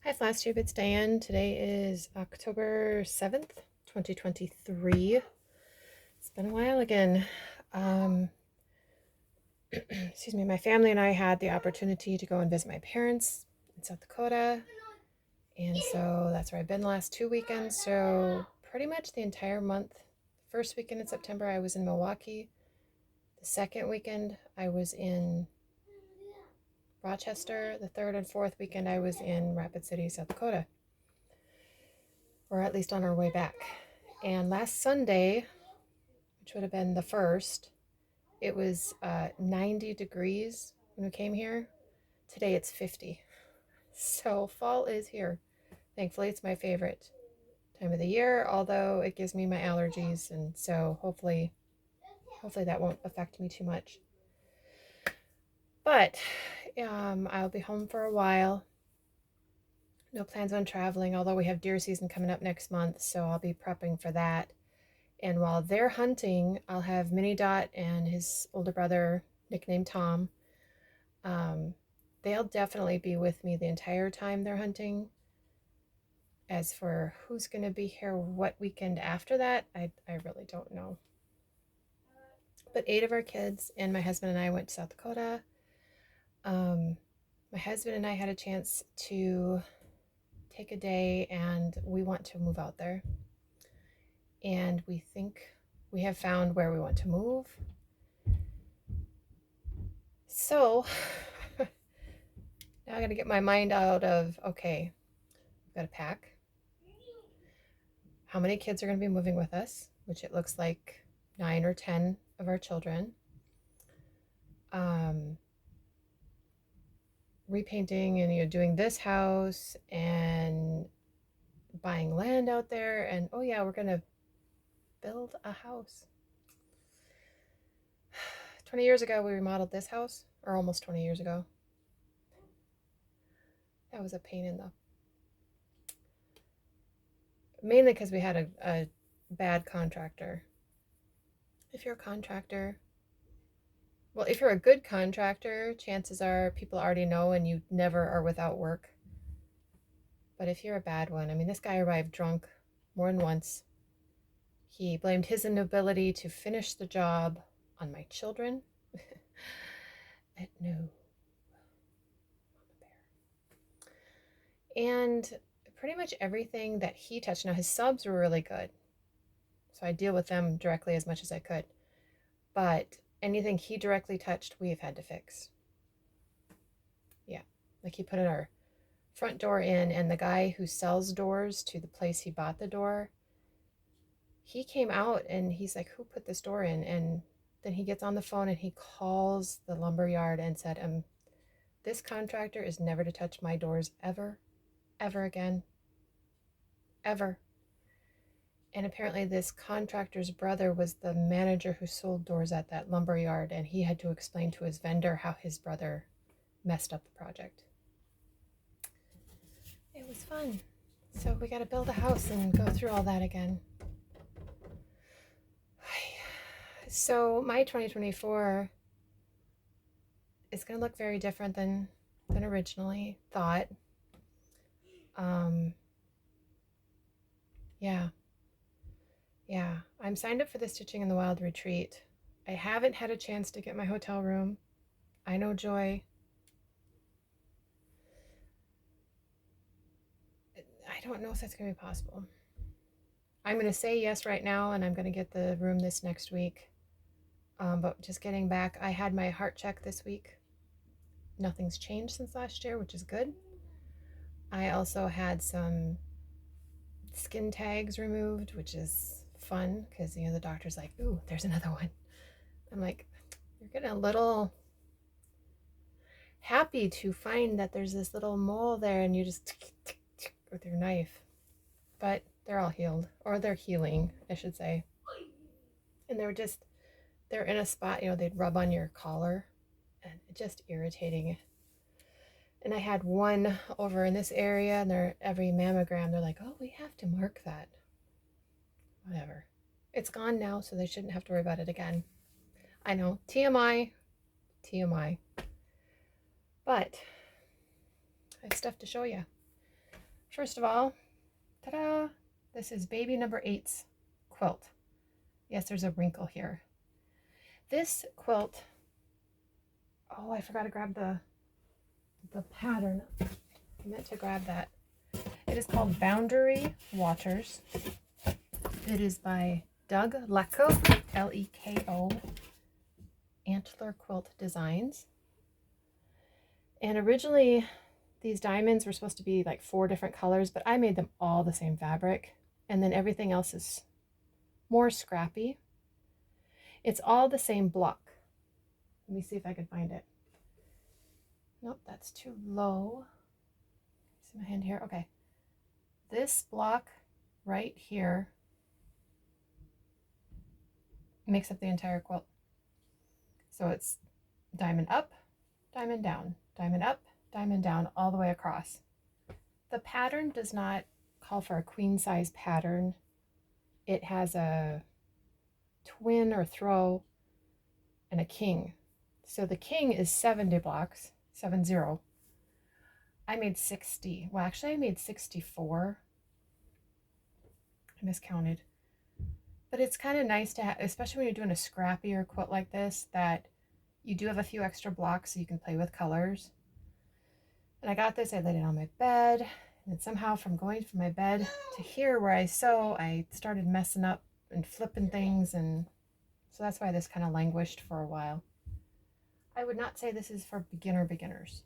Hi Flashtube, it's Diane. Today is October 7th, 2023. It's been a while again. Excuse me, my family and I had the opportunity to go and visit my parents in South Dakota. And so that's where I've been the last 2 weekends. So pretty much the entire month. First weekend in September, I was in Milwaukee. The second weekend, I was in Rochester. The third and fourth weekend, I was in Rapid City, South Dakota. Or at least on our way back. And last Sunday, which would have been the first, it was 90 degrees when we came here. Today it's 50. So fall is here. Thankfully, it's my favorite time of the year, although it gives me my allergies, and so hopefully that won't affect me too much. But I'll be home for a while. No plans on traveling, although we have deer season coming up next month, so I'll be prepping for that. And while they're hunting, I'll have Mini Dot and his older brother, nicknamed Tom. They'll definitely be with me the entire time they're hunting. As for who's going to be here what weekend after that, I really don't know. But 8 of our kids and my husband and I went to South Dakota. My husband and I had a chance to take a day, and we want to move out there. And we think we have found where we want to move. So now I got to get my mind out of, okay, I've got to pack. How many kids are going to be moving with us, which it looks like 9 or 10 of our children. Repainting and doing this house and buying land out there, and oh yeah, we're going to build a house. 20 years ago we remodeled this house, or almost 20 years ago. That was a pain in the... Mainly because we had a bad contractor. If you're a contractor, well, if you're a good contractor, chances are people already know and you never are without work. But if you're a bad one, I mean, this guy arrived drunk more than once. He blamed his inability to finish the job on my children. No. And pretty much everything that he touched. Now, his subs were really good, so I deal with them directly as much as I could. But anything he directly touched, we've had to fix. Yeah, like he put our front door in, and the guy who sells doors to the place he bought the door, he came out and he's like, who put this door in? And then he gets on the phone and he calls the lumber yard and said, this contractor is never to touch my doors ever again, ever. And apparently this contractor's brother was the manager who sold doors at that lumber yard, and he had to explain to his vendor how his brother messed up the project. It was fun. So we got to build a house and go through all that again. So my 2024 is going to look very different than originally thought. Yeah, I'm signed up for the Stitching in the Wild retreat. I haven't had a chance to get my hotel room. I know, Joy. I don't know if that's going to be possible. I'm going to say yes right now, and I'm going to get the room this next week. But just getting back, I had my heart check this week. Nothing's changed since last year, which is good. I also had some skin tags removed, which is fun because, the doctor's like, ooh, there's another one. I'm like, you're getting a little happy to find that there's this little mole there, and you just with your knife. But they're all healed, or they're healing, I should say. And they're in a spot, they'd rub on your collar, and it's just irritating. And I had one over in this area, and every mammogram, they're like, oh, we have to mark that. Whatever. It's gone now, so they shouldn't have to worry about it again. I know, TMI. But I have stuff to show you. First of all, ta-da! This is baby number 8's quilt. Yes, there's a wrinkle here. This quilt, oh, I forgot to grab the pattern. I meant to grab that. It is called Boundary Waters. It is by Doug Leko, L-E-K-O, Antler Quilt Designs. And originally, these diamonds were supposed to be like 4 different colors, but I made them all the same fabric. And then everything else is more scrappy. It's all the same block. Let me see if I can find it. Nope, that's too low. See my hand here? Okay. This block right here makes up the entire quilt. So it's diamond up, diamond down, diamond up, diamond down, all the way across. The pattern does not call for a queen size pattern. It has a twin or throw and a king. So the king is 70 blocks, 70. I made 60. Well, actually I made 64. I miscounted. But it's kind of nice to have, especially when you're doing a scrappier quilt like this, that you do have a few extra blocks so you can play with colors. And I got this, I laid it on my bed, and then somehow from going from my bed to here where I sew, I started messing up and flipping things, and so that's why this kind of languished for a while. I would not say this is for beginners.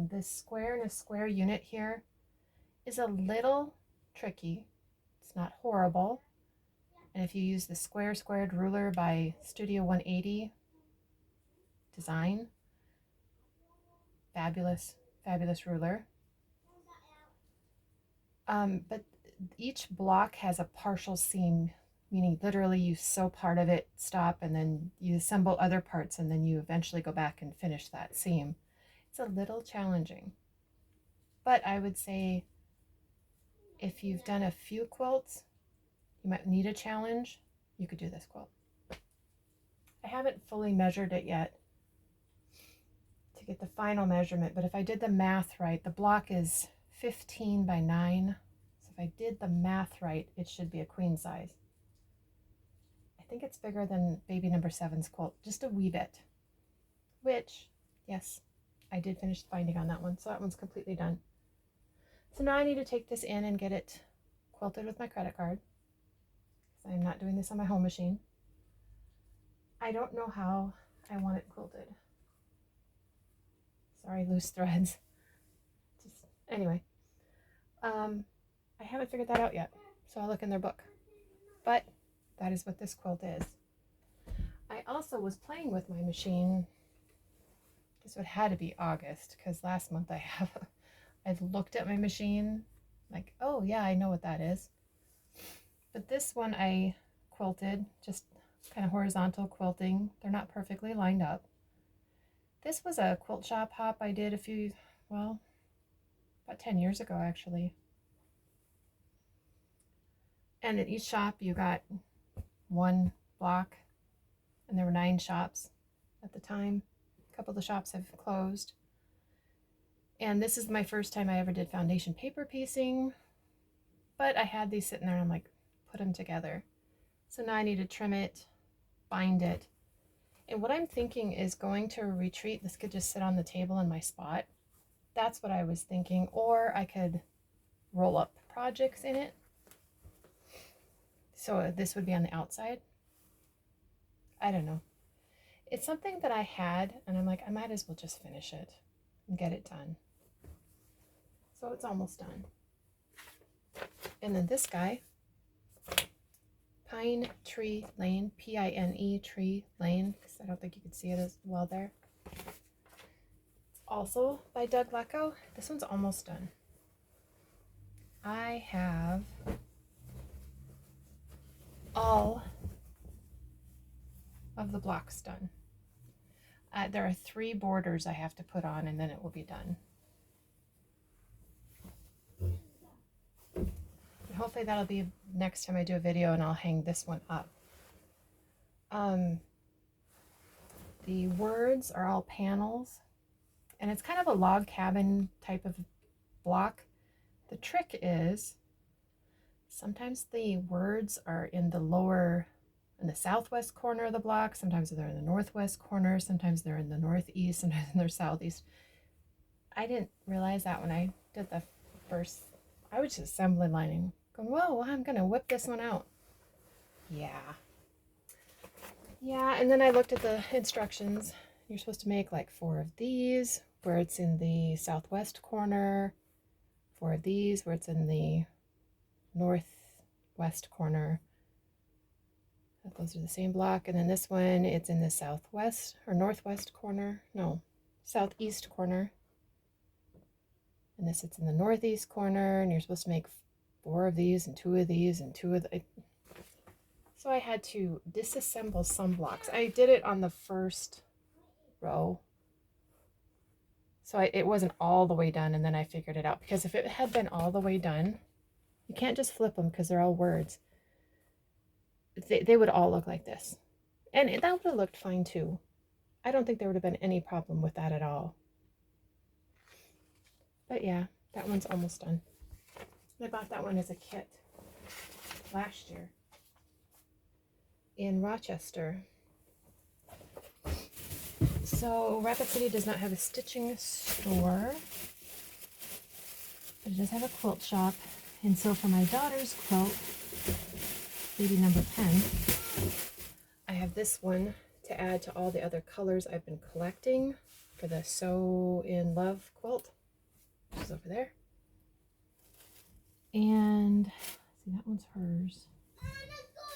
This square and a square unit here is a little tricky. It's not horrible. And if you use the squared ruler by Studio 180 design, fabulous ruler. But each block has a partial seam, meaning literally you sew part of it, stop, and then you assemble other parts, and then you eventually go back and finish that seam. It's a little challenging, but I would say if you've done a few quilts, you might need a challenge, you could do this quilt. I haven't fully measured it yet to get the final measurement, but if I did the math right, the block is 15 by 9. So if I did the math right, it should be a queen size. I think it's bigger than baby number 7's quilt, just a wee bit, which, yes, I did finish the binding on that one, so that one's completely done. So now I need to take this in and get it quilted with my credit card. I'm not doing this on my home machine. I don't know how I want it quilted. Sorry, loose threads. Anyway, I haven't figured that out yet, so I'll look in their book. But that is what this quilt is. I also was playing with my machine. This would had to be August, because last month I've looked at my machine like, oh yeah, I know what that is. But this one I quilted, just kind of horizontal quilting. They're not perfectly lined up. This was a quilt shop hop I did about 10 years ago actually. And at each shop you got one block, and there were 9 shops at the time. A couple of the shops have closed. And this is my first time I ever did foundation paper piecing, but I had these sitting there and I'm like, put them together. So now I need to trim it, bind it. And what I'm thinking is going to a retreat. This could just sit on the table in my spot. That's what I was thinking. Or I could roll up projects in it. So this would be on the outside. I don't know. It's something that I had, and I'm like, I might as well just finish it and get it done. So it's almost done. And then this guy, Pine Tree Lane, P-I-N-E Tree Lane, because I don't think you could see it as well there. It's also by Doug Leko. This one's almost done. I have all of the blocks done. There are 3 borders I have to put on, and then it will be done. And hopefully that'll be next time I do a video, and I'll hang this one up. The words are all panels, and it's kind of a log cabin type of block. The trick is sometimes the words are in the southwest corner of the block, sometimes they're in the northwest corner, sometimes they're in the northeast, sometimes they're southeast. I didn't realize that when I did the first, I was just assembly lining, going, whoa, I'm gonna whip this one out. Yeah, and then I looked at the instructions. You're supposed to make like 4 of these where it's in the southwest corner, 4 of these where it's in the northwest corner. Those are the same block. And then this one, it's in the southwest or northwest corner. No, southeast corner. And this, it's in the northeast corner. And you're supposed to make 4 of these and 2 of these and 2 of the... So I had to disassemble some blocks. I did it on the first row. So it wasn't all the way done, and then I figured it out. Because if it had been all the way done, you can't just flip them because they're all words. They would all look like this. And that would have looked fine too. I don't think there would have been any problem with that at all. But yeah, that one's almost done. I bought that one as a kit last year in Rochester. So Rapid City does not have a stitching store, but it does have a quilt shop. And so for my daughter's quilt, baby number 10, I have this one to add to all the other colors I've been collecting for the So in Love quilt, which is over there. And see, that one's hers.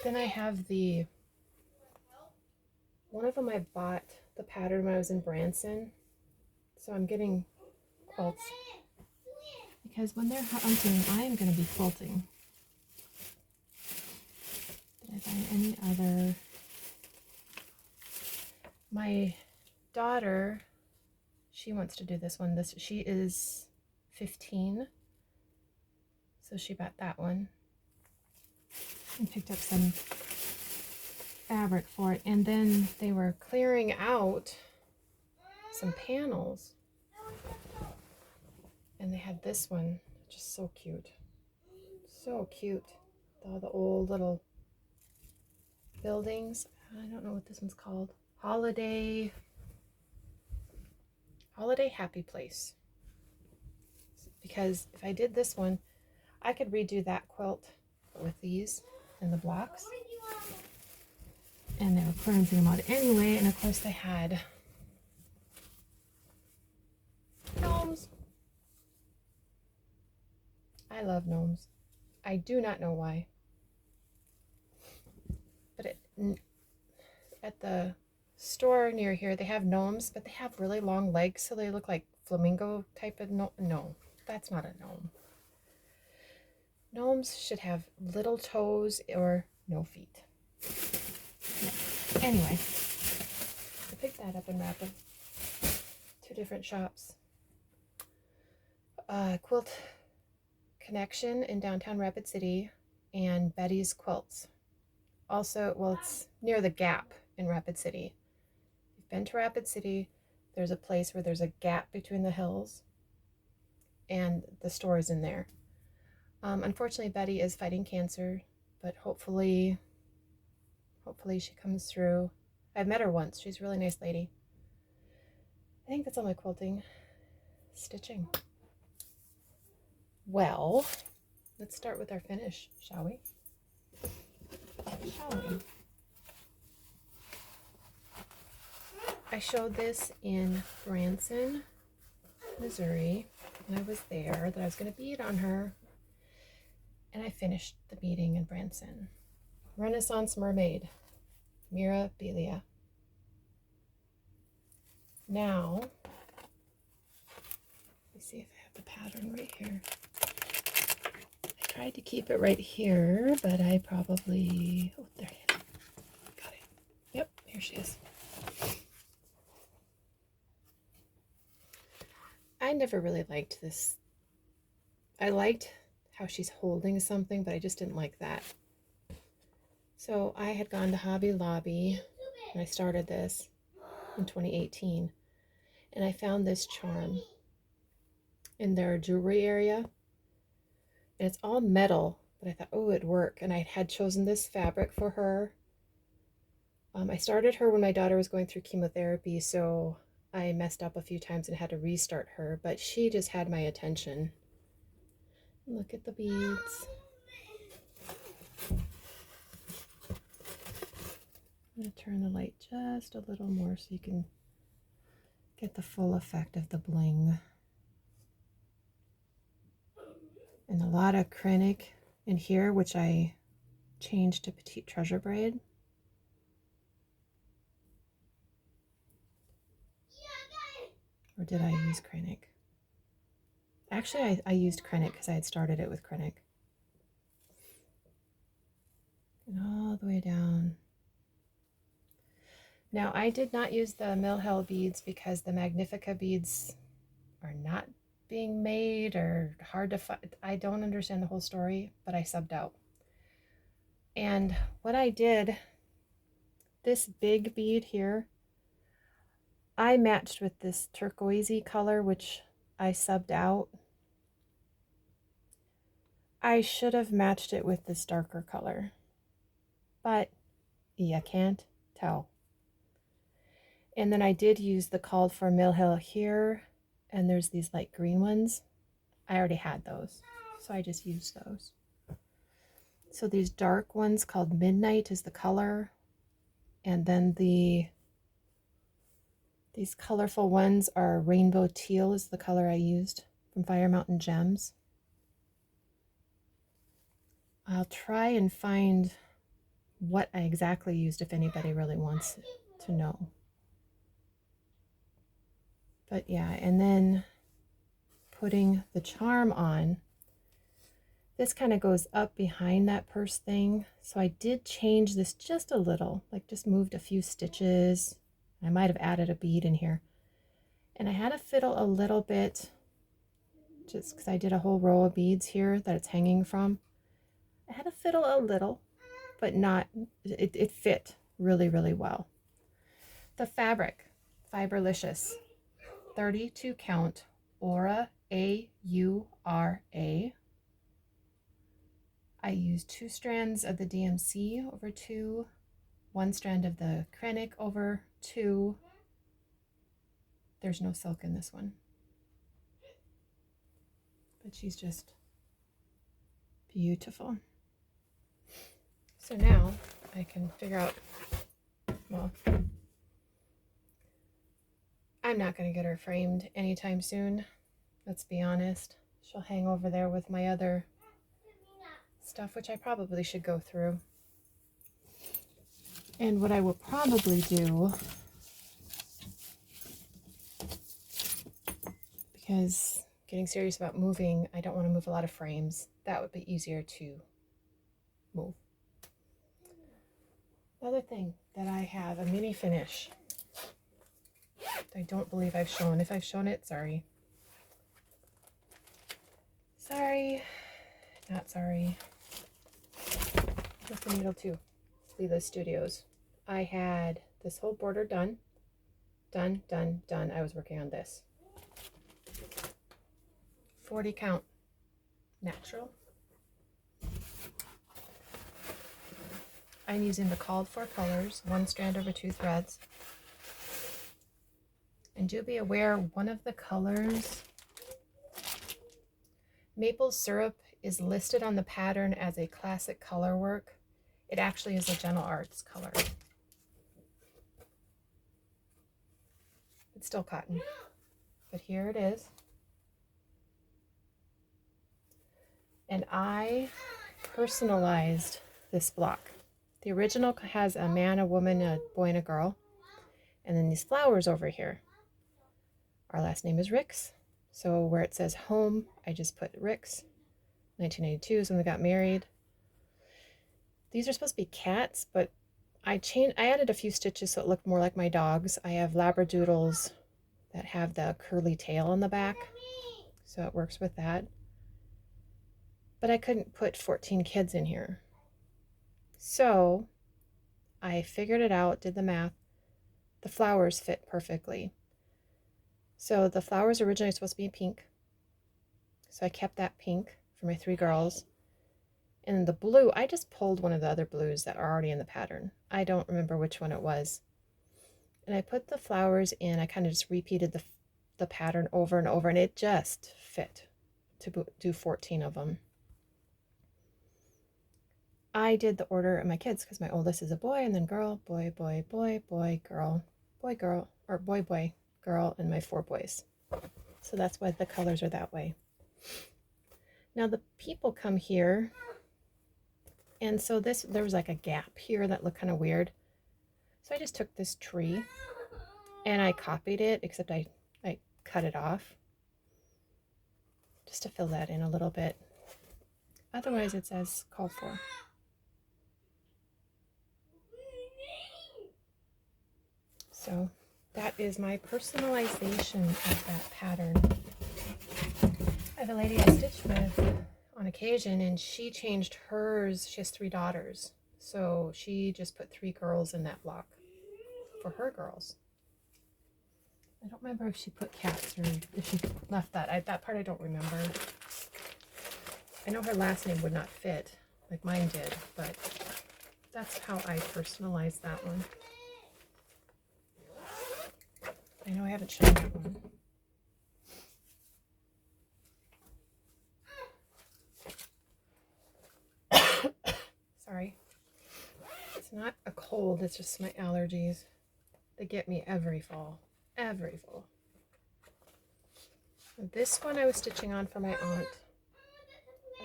Then I have one of them I bought the pattern when I was in Branson. So I'm getting quilts because when they're hunting, I am going to be quilting. Did I buy any other? My daughter, she wants to do this one. She is 15, so she bought that one and picked up some fabric for it. And then they were clearing out some panels, and they had this one, just so cute. So cute. All the old little buildings. I don't know what this one's called. Holiday Happy Place. Because if I did this one, I could redo that quilt with these and the blocks. And they were clearancing them out anyway. And of course they had gnomes. I love gnomes. I do not know why. But at the store near here, they have gnomes, but they have really long legs, so they look like flamingo type of gnome. No, that's not a gnome. Gnomes should have little toes or no feet. Yeah. Anyway, I picked that up in Rapid. 2 different shops. Quilt Connection in downtown Rapid City and Betty's Quilts. Also, well, it's near the Gap in Rapid City. If you've been to Rapid City, there's a place where there's a gap between the hills, and the store is in there. Unfortunately, Betty is fighting cancer, but hopefully she comes through. I've met her once. She's a really nice lady. I think that's all my quilting. Stitching. Well, let's start with our finish, shall we? I showed this in Branson, Missouri, when I was there, that I was going to bead on her, and I finished the beading in Branson. Renaissance Mermaid, Mirabilia. Now, let me see if I have the pattern right here. I tried to keep it right here, but I probably, oh, there it is. Got it. Yep, here she is. I never really liked this. I liked how she's holding something, but I just didn't like that. So I had gone to Hobby Lobby, and I started this in 2018, and I found this charm. in their jewelry area. And it's all metal, but I thought, oh, it'd work. And I had chosen this fabric for her. I started her when my daughter was going through chemotherapy, so I messed up a few times and had to restart her, but she just had my attention. Look at the beads. I'm going to turn the light just a little more so you can get the full effect of the bling. And a lot of Kreinik in here, which I changed to Petite Treasure Braid. Or did I use Kreinik? Actually, I used Kreinik because I had started it with Kreinik. And all the way down. Now, I did not use the Milhel beads because the Magnifica beads are not being made or hard to find. I don't understand the whole story, but I subbed out. And what I did, this big bead here, I matched with this turquoisey color, which I subbed out. I should have matched it with this darker color, but you can't tell. And then I did use the called for Milhel here, and there's these light green ones. I already had those, so I just used those. So these dark ones called Midnight is the color, and then these colorful ones are Rainbow Teal is the color I used from Fire Mountain Gems. I'll try and find what I exactly used if anybody really wants to know. But yeah, and then putting the charm on, this kind of goes up behind that purse thing. So I did change this just a little, like just moved a few stitches. I might have added a bead in here. And I had to fiddle a little bit just because I did a whole row of beads here that it's hanging from. I had to fiddle a little, but not, it fit really, really well. The fabric, Fiberlicious, 32 count, Aura, A-U-R-A. I used 2 strands of the DMC over 2, 1 strand of the Kreinik over 2. There's no silk in this one, but she's just beautiful. So now I can figure out, well, I'm not going to get her framed anytime soon. Let's be honest. She'll hang over there with my other stuff, which I probably should go through. And what I will probably do, because getting serious about moving, I don't want to move a lot of frames. That would be easier to move. Another thing that I have, a mini finish. I don't believe I've shown. If I've shown it, sorry. Sorry. Not sorry. Just the needle too. Lila Studios. I had this whole border done. Done. I was working on this. 40 count. Natural. I'm using the called for colors, 1 strand over 2 threads. And do be aware, one of the colors, Maple Syrup, is listed on the pattern as a classic color work. It actually is a Gentle Arts color. It's still cotton, but here it is. And I personalized this block. The original has a man, a woman, a boy, and a girl. And then these flowers over here. Our last name is Ricks. So where it says home, I just put Ricks. 1992 is when we got married. These are supposed to be cats, but I added a few stitches so it looked more like my dogs. I have Labradoodles that have the curly tail on the back, so it works with that. But I couldn't put 14 kids in here. So I figured it out, did the math. The flowers fit perfectly. So the flowers originally supposed to be pink. So I kept that pink for my 3 girls. And the blue, I just pulled one of the other blues that are already in the pattern. I don't remember which one it was. And I put the flowers in. I kind of just repeated the pattern over and over, and it just fit to do 14 of them. I did the order of my kids because my oldest is a boy, and then girl, boy, boy, boy, boy, girl, boy, girl, or boy, boy, girl, and my 4 boys. So that's why the colors are that way. Now the people come here, and so there was like a gap here that looked kind of weird. So I just took this tree and I copied it, except I cut it off just to fill that in a little bit. Otherwise it's as called for. So that is my personalization of that pattern. I have a lady I stitch with on occasion, and she changed hers. She has 3 daughters, so she just put 3 girls in that block for her girls. I don't remember if she put cats or if she left that. That part I don't remember. I know her last name would not fit like mine did, but that's how I personalized that one. I know I haven't shown that one. Sorry. It's not a cold, it's just my allergies. They get me every fall. Every fall. This one I was stitching on for my aunt.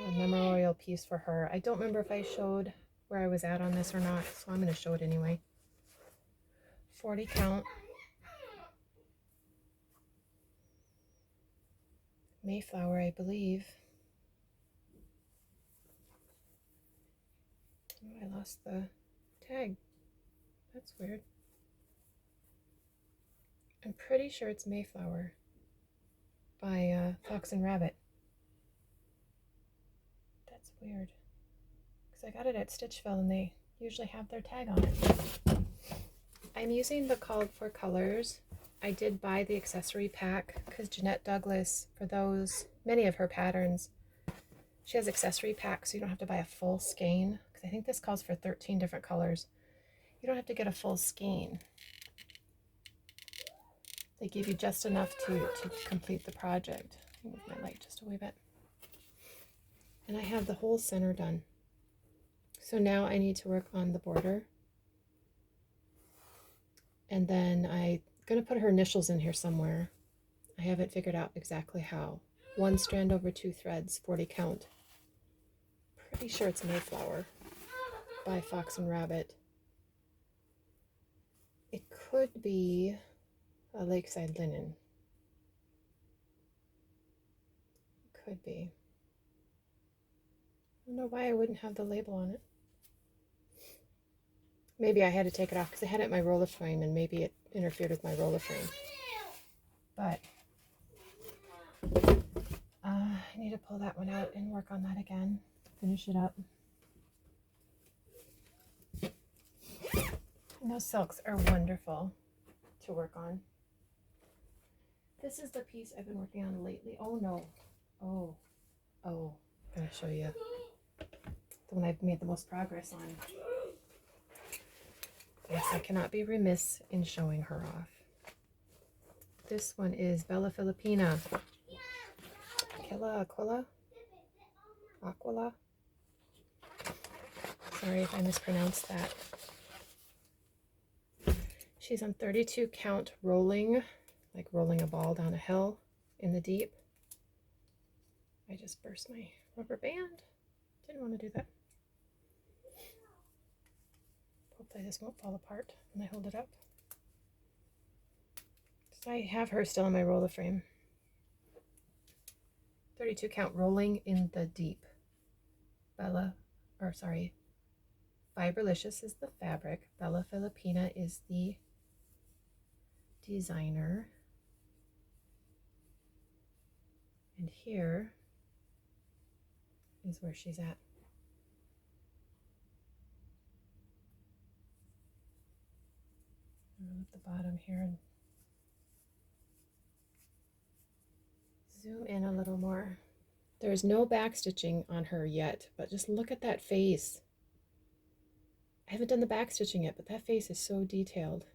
A memorial piece for her. I don't remember if I showed where I was at on this or not, so I'm going to show it anyway. 40 count. Mayflower, I believe. Oh, I lost the tag. That's weird. I'm pretty sure it's Mayflower by Fox and Rabbit. That's weird. Because I got it at Stitchville and they usually have their tag on it. I'm using the called for colors. I did buy the accessory pack because Jeanette Douglas, for those, many of her patterns, she has accessory packs, so you don't have to buy a full skein. Because I think this calls for 13 different colors. You don't have to get a full skein. They give you just enough to complete the project. I'll move my light just a wee bit. And I have the whole center done. So now I need to work on the border. And then I'm going to put her initials in here somewhere. I haven't figured out exactly how. 1 strand over 2 threads, 40 count. Pretty sure it's Mayflower by Fox and Rabbit. It could be a Lakeside linen. It could be. I don't know why I wouldn't have the label on it. Maybe I had to take it off because I had it in my roller frame and maybe it interfered with my roller frame. But I need to pull that one out and work on that again. Finish it up. And those silks are wonderful to work on. This is the piece I've been working on lately. Oh no. Oh. I'm going to show you the one I've made the most progress on. Yes, I cannot be remiss in showing her off. This one is Bella Filipina. Aquila? Sorry if I mispronounced that. She's on 32 count rolling, like rolling a ball down a hill in the deep. I just burst my rubber band. Didn't want to do that. Hopefully this won't fall apart when I hold it up. So I have her still in my roller frame. 32 count rolling in the deep. Fiberlicious is the fabric. Bella Filipina is the designer. And here is where she's at. At the bottom here and zoom in a little more. There's no back stitching on her yet, but just look at that face. I haven't done the back stitching yet, but that face is so detailed.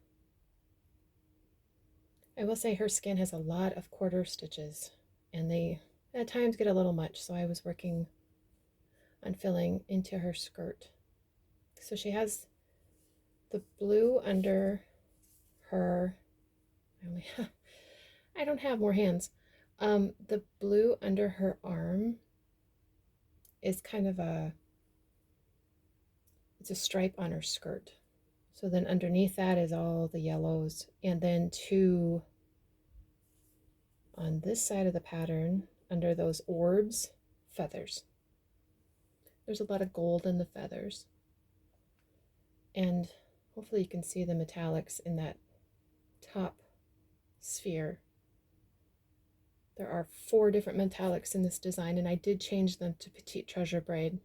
I will say her skin has a lot of quarter stitches, and they at times get a little much, so I was working on filling into her skirt. So she has the blue under her, I don't have more hands. The blue under her arm is kind of it's a stripe on her skirt. So then underneath that is all the yellows, and then two on this side of the pattern under those orbs, feathers. There's a lot of gold in the feathers, and hopefully you can see the metallics in that top sphere. There are 4 different metallics in this design, and I did change them to Petite Treasure Braid.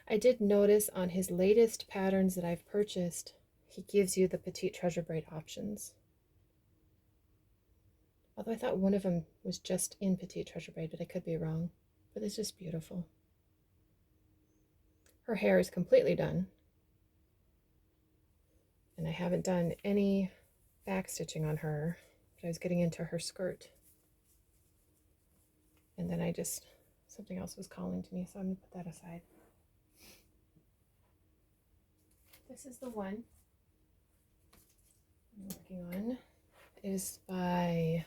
I did notice on his latest patterns that I've purchased, he gives you the Petite Treasure Braid options. Although I thought one of them was just in Petite Treasure Braid, but I could be wrong. But it's just beautiful. Her hair is completely done. And I haven't done any back stitching on her, but I was getting into her skirt. And then something else was calling to me, so I'm going to put that aside. This is the one I'm working on. It is by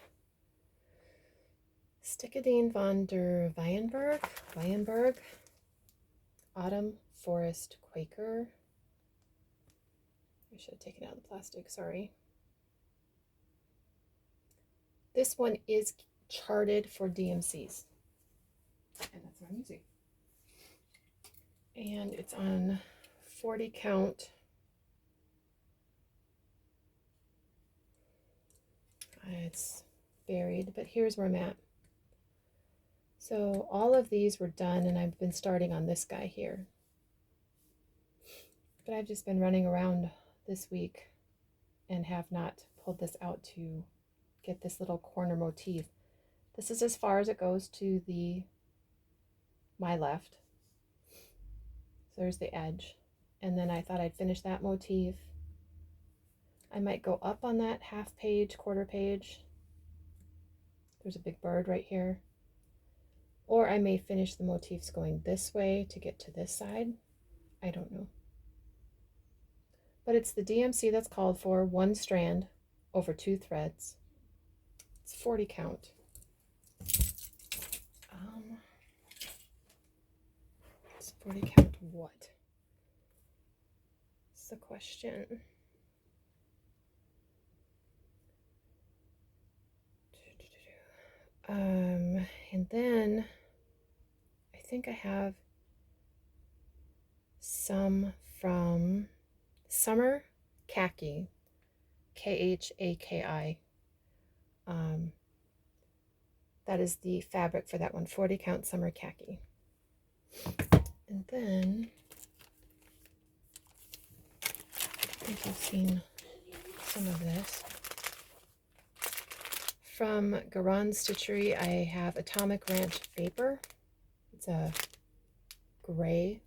Stickideen von der Wiehenburg, Autumn Forest Quaker. I should have taken out the plastic, sorry. This one is charted for DMCs, and that's what I'm using. And it's on 40 count. It's buried, but here's where I'm at. So all of these were done, and I've been starting on this guy here. But I've just been running around this week and have not pulled this out to get this little corner motif. This is as far as it goes to my left. So there's the edge. And then I thought I'd finish that motif. I might go up on that half page, quarter page. There's a big bird right here. Or I may finish the motifs going this way to get to this side. I don't know. But it's the DMC that's called for, 1 strand over 2 threads. It's 40 count. It's 40 count what? That's the question. And then I think I have some from Summer Khaki, Khaki. That is the fabric for that one, 40 count Summer Khaki. And then I think you've seen some of this. From Garan Stitchery, I have Atomic Ranch Vapor. It's a gray.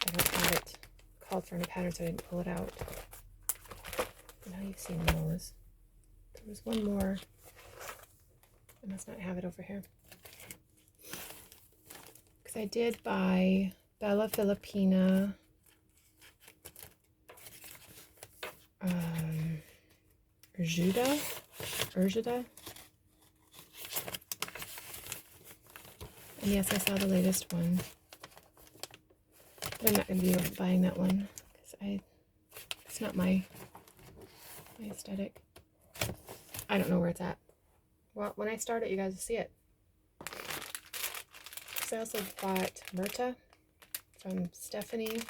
I don't have it called for any pattern, so I didn't pull it out. Now you've seen those. There was one more. I must not have it over here. Because I did buy Bella Filipina. Urgida. And yes, I saw the latest one. But I'm not going to be buying that one because it's not my aesthetic. I don't know where it's at. Well, when I start it, you guys will see it. So I also bought Myrta from Stephanie,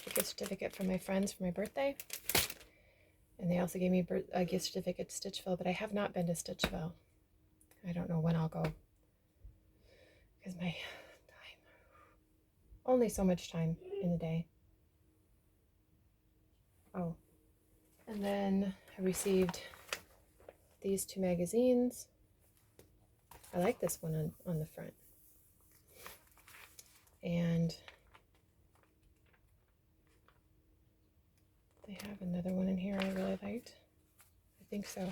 a gift certificate from my friends for my birthday. And they also gave me a gift certificate to Stitchville, but I have not been to Stitchville. I don't know when I'll go. Because my time, only so much time in the day. Oh, and then I received these 2 magazines. I like this one on the front. And they have another one in here I really liked. I think so.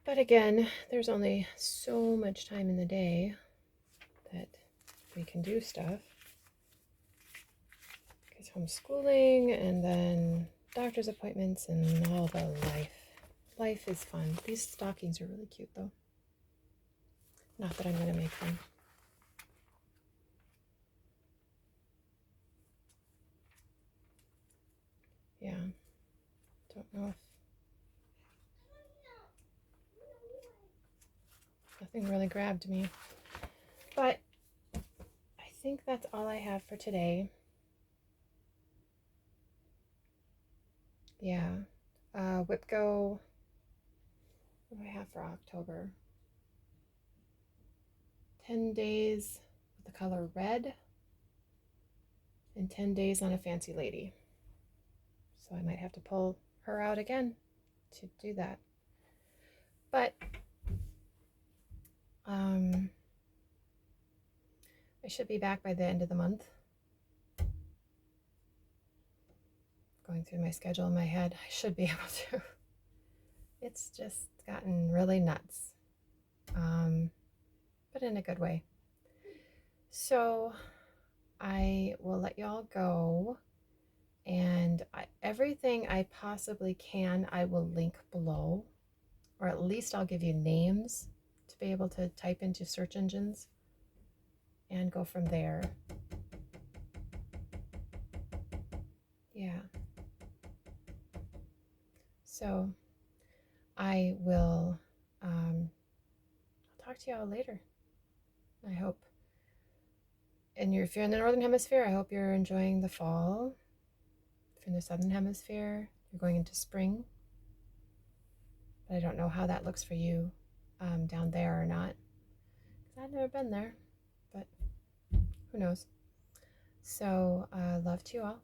But again, there's only so much time in the day that we can do stuff. Because homeschooling and then doctor's appointments and all the life. Life is fun. These stockings are really cute though. Not that I'm going to make them. Yeah. Don't know if... Nothing really grabbed me. But I think that's all I have for today. Yeah. Whipco. What do I have for October? 10 days with the color red and 10 days on a fancy lady. So I might have to pull her out again to do that. But I should be back by the end of the month. Going through my schedule in my head, I should be able to. It's just gotten really nuts, but in a good way. So I will let y'all go, and everything I possibly can, I will link below, or at least I'll give you names to be able to type into search engines and go from there. Yeah. So I will I'll talk to y'all later. I hope. And if you're in the Northern Hemisphere, I hope you're enjoying the fall. If you're in the Southern Hemisphere, you're going into spring. But I don't know how that looks for you down there or not. I've never been there, but who knows. So love to you all.